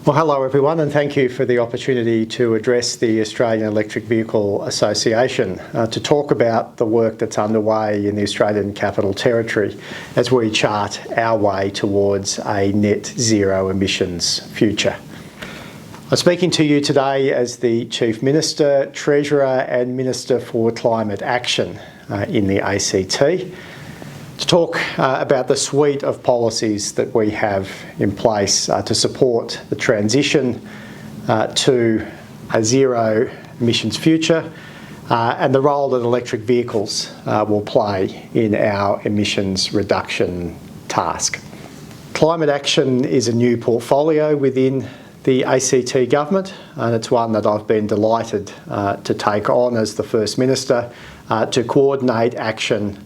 Well, hello everyone, and thank you for the opportunity to address the Australian Electric Vehicle Association to talk about the work that's underway in the Australian Capital Territory as we chart our way towards a net zero emissions future. I'm speaking to you today as the Chief Minister, Treasurer and Minister for Climate Action in the ACT, to talk about the suite of policies that we have in place to support the transition to a zero emissions future and the role that electric vehicles will play in our emissions reduction task. Climate action is a new portfolio within the ACT government, and it's one that I've been delighted to take on as the First Minister to coordinate action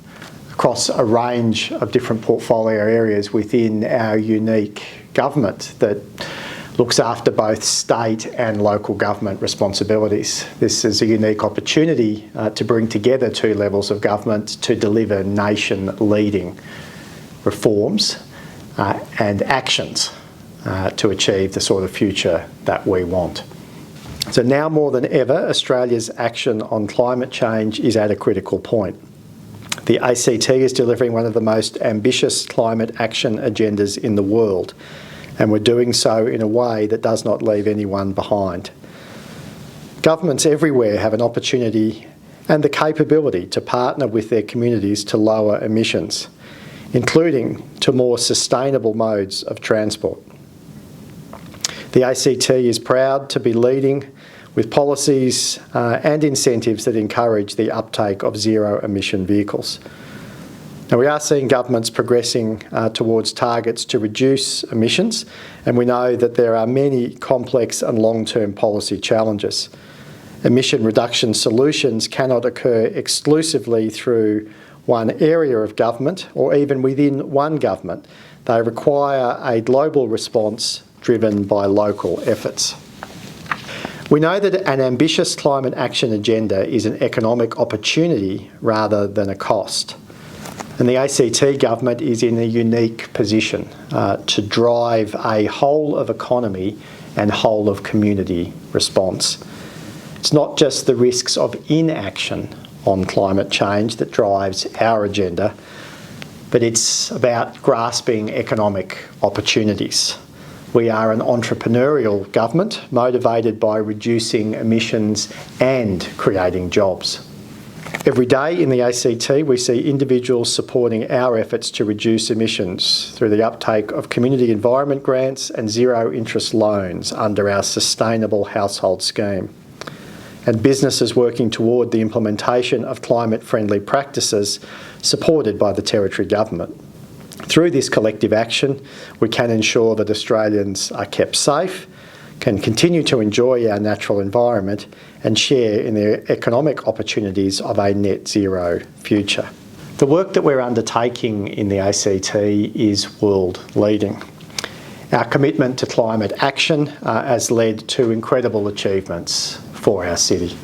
across a range of different portfolio areas within our unique government that looks after both state and local government responsibilities. This is a unique opportunity to bring together two levels of government to deliver nation-leading reforms and actions to achieve the sort of future that we want. So now more than ever, Australia's action on climate change is at a critical point. The ACT is delivering one of the most ambitious climate action agendas in the world, and we're doing so in a way that does not leave anyone behind. Governments everywhere have an opportunity and the capability to partner with their communities to lower emissions, including to more sustainable modes of transport. The ACT is proud to be leading with policies and incentives that encourage the uptake of zero-emission vehicles. Now, we are seeing governments progressing towards targets to reduce emissions, and we know that there are many complex and long-term policy challenges. Emission reduction solutions cannot occur exclusively through one area of government or even within one government. They require a global response driven by local efforts. We know that an ambitious climate action agenda is an economic opportunity rather than a cost. And the ACT government is in a unique position to drive a whole of economy and whole of community response. It's not just the risks of inaction on climate change that drives our agenda, but it's about grasping economic opportunities. We are an entrepreneurial government motivated by reducing emissions and creating jobs. Every day in the ACT, we see individuals supporting our efforts to reduce emissions through the uptake of community environment grants and zero-interest loans under our Sustainable Household Scheme, and businesses working toward the implementation of climate-friendly practices supported by the Territory Government. Through this collective action, we can ensure that Australians are kept safe, can continue to enjoy our natural environment and share in the economic opportunities of a net zero future. The work that we're undertaking in the ACT is world leading. Our commitment to climate action has led to incredible achievements for our city.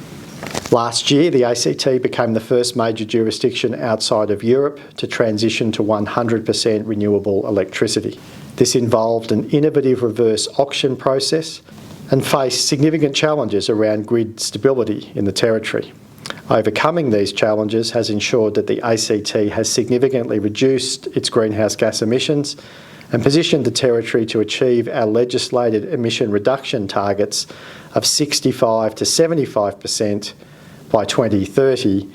Last year, the ACT became the first major jurisdiction outside of Europe to transition to 100% renewable electricity. This involved an innovative reverse auction process and faced significant challenges around grid stability in the Territory. Overcoming these challenges has ensured that the ACT has significantly reduced its greenhouse gas emissions and positioned the Territory to achieve our legislated emission reduction targets of 65 to 75% by 2030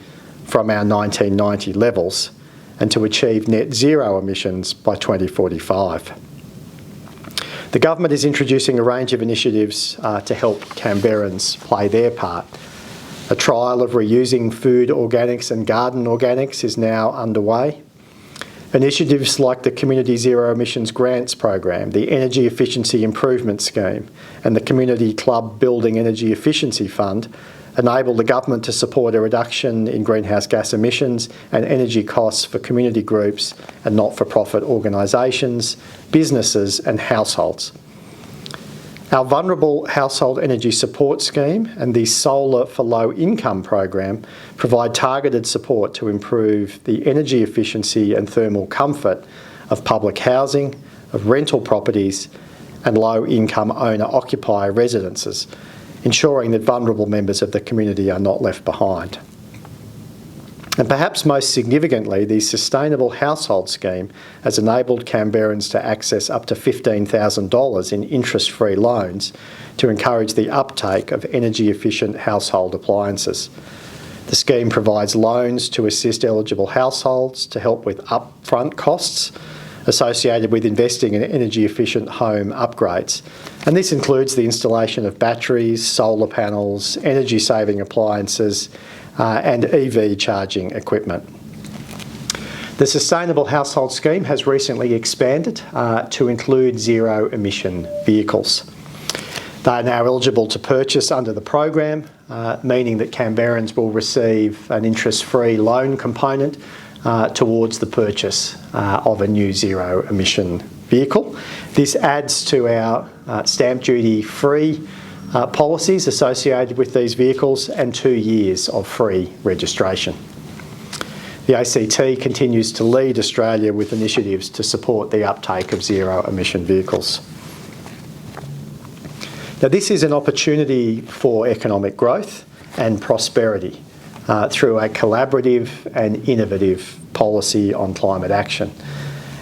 from our 1990 levels, and to achieve net zero emissions by 2045. The government is introducing a range of initiatives to help Canberrans play their part. A trial of reusing food organics and garden organics is now underway. Initiatives like the Community Zero Emissions Grants Program, the Energy Efficiency Improvement Scheme and the Community Club Building Energy Efficiency Fund enable the government to support a reduction in greenhouse gas emissions and energy costs for community groups and not-for-profit organisations, businesses and households. Our Vulnerable Household Energy Support Scheme and the Solar for Low Income program provide targeted support to improve the energy efficiency and thermal comfort of public housing, of rental properties and low-income owner-occupier residences, ensuring that vulnerable members of the community are not left behind. And perhaps most significantly, the Sustainable Household Scheme has enabled Canberrans to access up to $15,000 in interest-free loans to encourage the uptake of energy-efficient household appliances. The scheme provides loans to assist eligible households to help with upfront costs associated with investing in energy-efficient home upgrades. And this includes the installation of batteries, solar panels, energy-saving appliances, and EV charging equipment. The Sustainable Household Scheme has recently expanded to include zero-emission vehicles. They are now eligible to purchase under the program, meaning that Canberrans will receive an interest-free loan component towards the purchase of a new zero-emission vehicle. This adds to our stamp duty-free policies associated with these vehicles and 2 years of free registration. The ACT continues to lead Australia with initiatives to support the uptake of zero-emission vehicles. Now, this is an opportunity for economic growth and prosperity through a collaborative and innovative policy on climate action.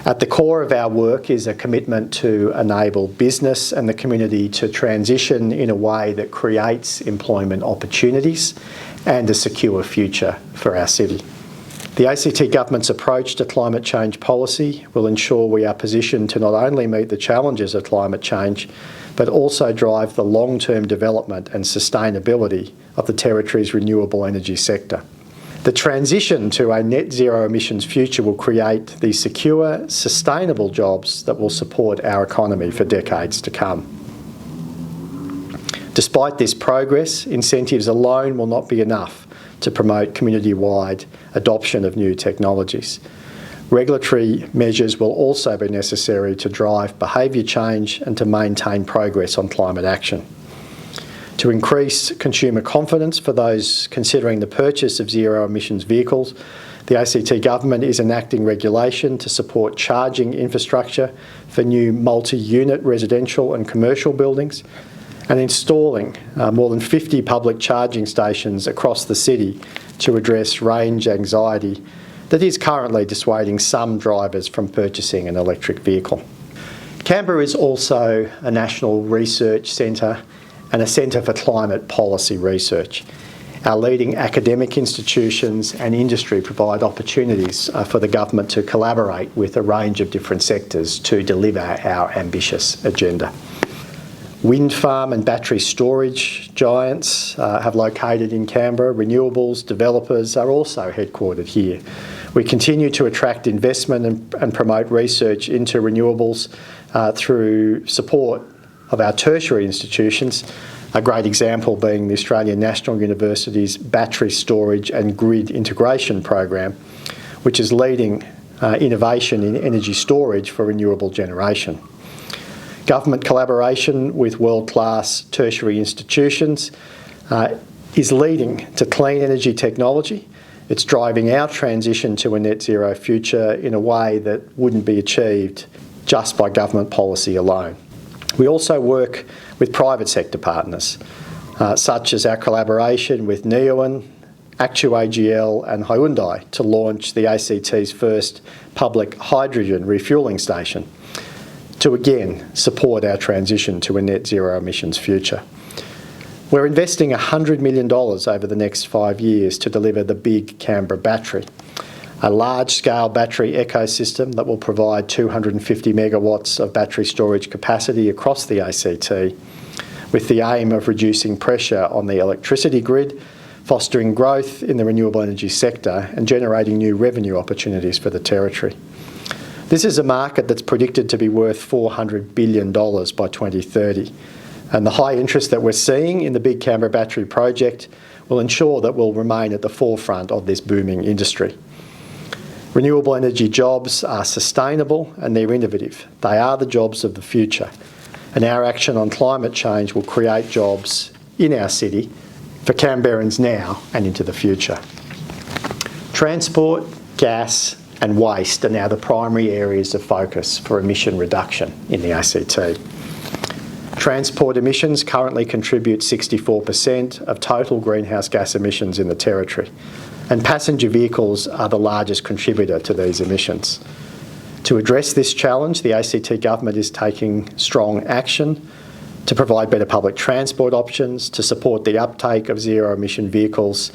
At the core of our work is a commitment to enable business and the community to transition in a way that creates employment opportunities and a secure future for our city. The ACT Government's approach to climate change policy will ensure we are positioned to not only meet the challenges of climate change, but also drive the long-term development and sustainability of the Territory's renewable energy sector. The transition to a net zero emissions future will create the secure, sustainable jobs that will support our economy for decades to come. Despite this progress, incentives alone will not be enough to promote community-wide adoption of new technologies. Regulatory measures will also be necessary to drive behaviour change and to maintain progress on climate action. To increase consumer confidence for those considering the purchase of zero-emissions vehicles, the ACT Government is enacting regulation to support charging infrastructure for new multi-unit residential and commercial buildings and installing more than 50 public charging stations across the city to address range anxiety that is currently dissuading some drivers from purchasing an electric vehicle. Canberra is also a national research centre and a centre for climate policy research. Our leading academic institutions and industry provide opportunities for the government to collaborate with a range of different sectors to deliver our ambitious agenda. Wind farm and battery storage giants have located in Canberra. Renewables developers are also headquartered here. We continue to attract investment and promote research into renewables through support of our tertiary institutions, a great example being the Australian National University's Battery Storage and Grid Integration Program, which is leading innovation in energy storage for renewable generation. Government collaboration with world-class tertiary institutions is leading to clean energy technology. It's driving our transition to a net zero future in a way that wouldn't be achieved just by government policy alone. We also work with private sector partners, such as our collaboration with Neoen, ActuAGL and Hyundai to launch the ACT's first public hydrogen refuelling station to again support our transition to a net zero emissions future. We're investing $100 million over the next 5 years to deliver the Big Canberra Battery, a large-scale battery ecosystem that will provide 250 megawatts of battery storage capacity across the ACT, with the aim of reducing pressure on the electricity grid, fostering growth in the renewable energy sector and generating new revenue opportunities for the Territory. This is a market that's predicted to be worth $400 billion by 2030, and the high interest that we're seeing in the Big Canberra Battery project will ensure that we'll remain at the forefront of this booming industry. Renewable energy jobs are sustainable and they're innovative. They are the jobs of the future, and our action on climate change will create jobs in our city for Canberrans now and into the future. Transport, gas and waste are now the primary areas of focus for emission reduction in the ACT. Transport emissions currently contribute 64% of total greenhouse gas emissions in the Territory, and passenger vehicles are the largest contributor to these emissions. To address this challenge, the ACT Government is taking strong action to provide better public transport options, to support the uptake of zero-emission vehicles,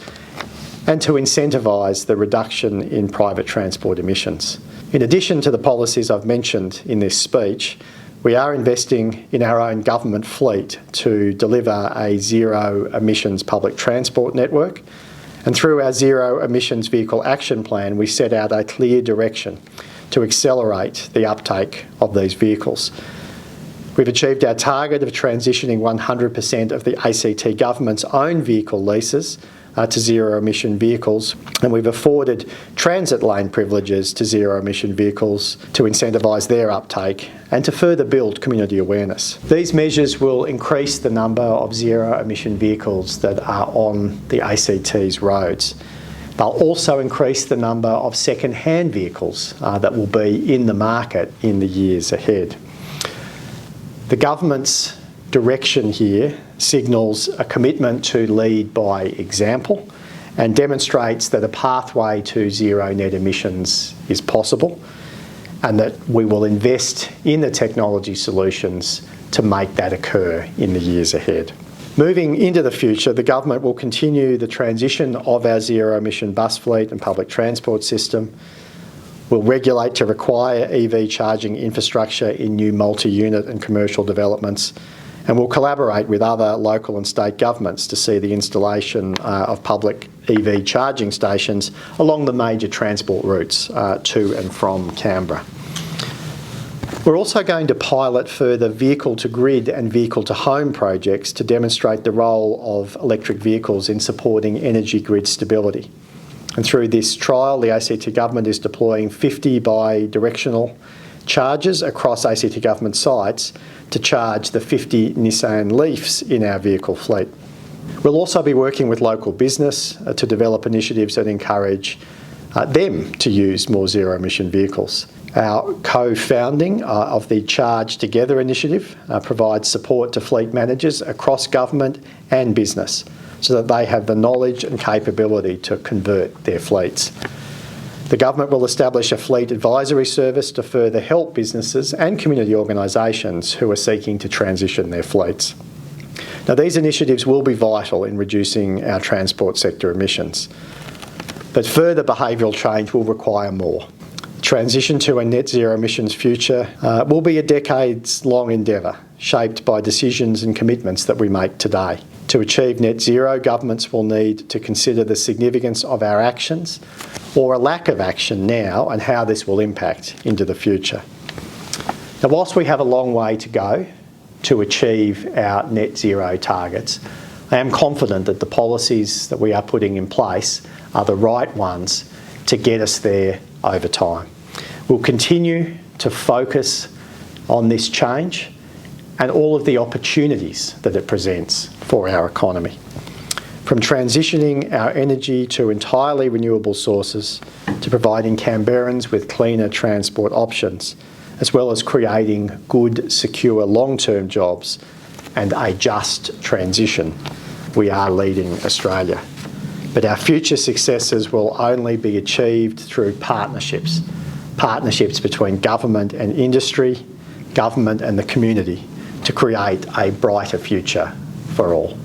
and to incentivise the reduction in private transport emissions. In addition to the policies I've mentioned in this speech, we are investing in our own government fleet to deliver a zero-emissions public transport network. And through our Zero Emissions Vehicle Action Plan, we set out a clear direction to accelerate the uptake of these vehicles. We've achieved our target of transitioning 100% of the ACT Government's own vehicle leases to zero-emission vehicles, and we've afforded transit lane privileges to zero-emission vehicles to incentivise their uptake and to further build community awareness. These measures will increase the number of zero-emission vehicles that are on the ACT's roads. They'll also increase the number of second-hand vehicles that will be in the market in the years ahead. The government's direction here signals a commitment to lead by example and demonstrates that a pathway to zero net emissions is possible, and that we will invest in the technology solutions to make that occur in the years ahead. Moving into the future, the government will continue the transition of our zero-emission bus fleet and public transport system. We'll regulate to require EV charging infrastructure in new multi-unit and commercial developments, and we'll collaborate with other local and state governments to see the installation of public EV charging stations along the major transport routes to and from Canberra. We're also going to pilot further vehicle-to-grid and vehicle-to-home projects to demonstrate the role of electric vehicles in supporting energy grid stability. And through this trial, the ACT Government is deploying 50 bi-directional chargers across ACT Government sites to charge the 50 Nissan Leafs in our vehicle fleet. We'll also be working with local business to develop initiatives that encourage them to use more zero-emission vehicles. Our co-founding of the Charge Together initiative provides support to fleet managers across government and business so that they have the knowledge and capability to convert their fleets. The government will establish a fleet advisory service to further help businesses and community organisations who are seeking to transition their fleets. Now, these initiatives will be vital in reducing our transport sector emissions, but further behavioural change will require more. Transition to a net zero emissions future will be a decades-long endeavour, shaped by decisions and commitments that we make today. To achieve net zero, governments will need to consider the significance of our actions or a lack of action now and how this will impact into the future. Now, whilst we have a long way to go to achieve our net zero targets, I am confident that the policies that we are putting in place are the right ones to get us there over time. We'll continue to focus on this change and all of the opportunities that it presents for our economy. From transitioning our energy to entirely renewable sources, to providing Canberrans with cleaner transport options, as well as creating good, secure, long-term jobs and a just transition, we are leading Australia. But our future successes will only be achieved through partnerships between government and industry, government and the community, to create a brighter future for all.